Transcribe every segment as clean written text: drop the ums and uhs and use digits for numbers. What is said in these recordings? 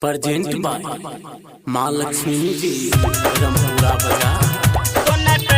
Present by माँ लक्ष्मी जी रमपुरा बाजार।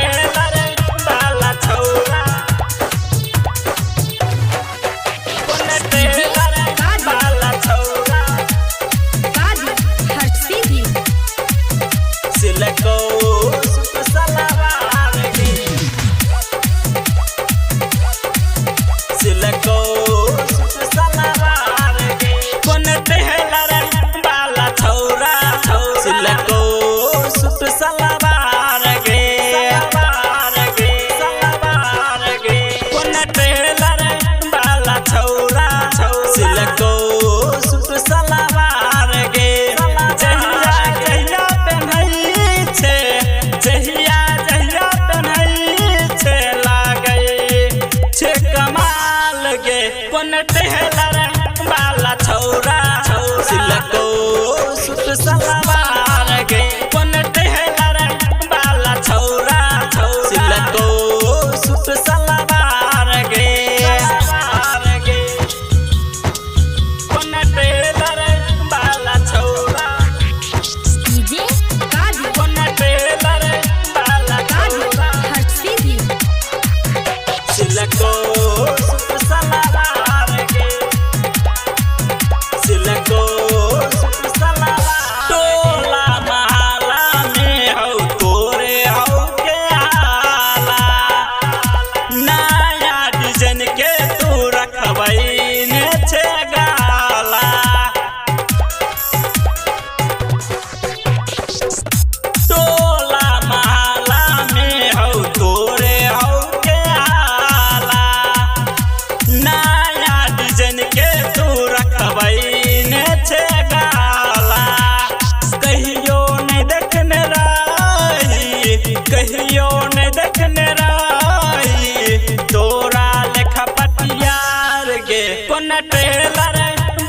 कहियो ने देखने रही तोरा लेखा पटियार गे कोन टेलर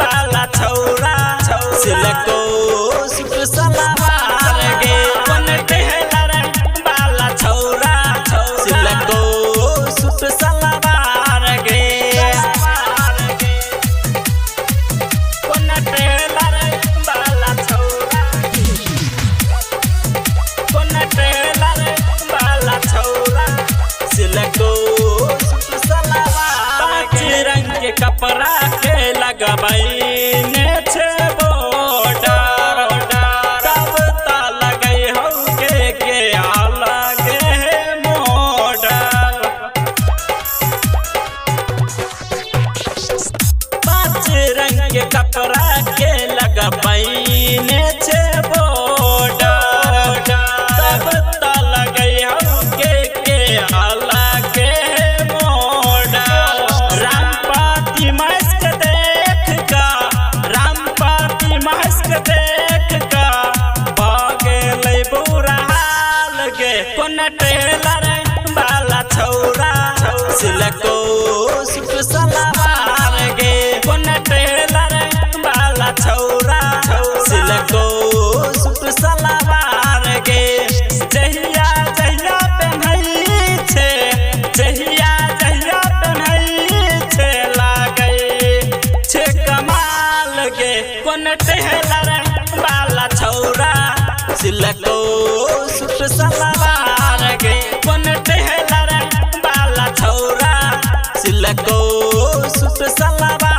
वाला छौरा सिलको सुट सलवार गे कोन टेलर वाला छौरा सिलको सुट सलवार गे कोन टेलर वाला छौरा कोन टेलर वाला छौरा सिलको सुट सलवार गे रंग के कपड़ा के लगबैने छे बॉर्डर तब ता लगे हो के अलगे मॉडल पांच रंग के कपड़ा के लगबैने छे बॉर्डर तब ता लगे हो के अलगे मॉडल रामपाती मस्क देख का रामपाती मस्क देख का भागे ले बुरा हाल गे कोन टेलर वाला छौरा सिलको सुट सलवार गे कोन टेलर वाला छौरा सिलको सुट सलवार गे जहिया जहिया पेन्हई छे जहिया जहिया पेन्हई छे लागै छे कमाल गे कोन टेलर वाला छौरा सिलको सुट सलवार गे कोन टेलर वाला छौरा सिलको सुट सलवार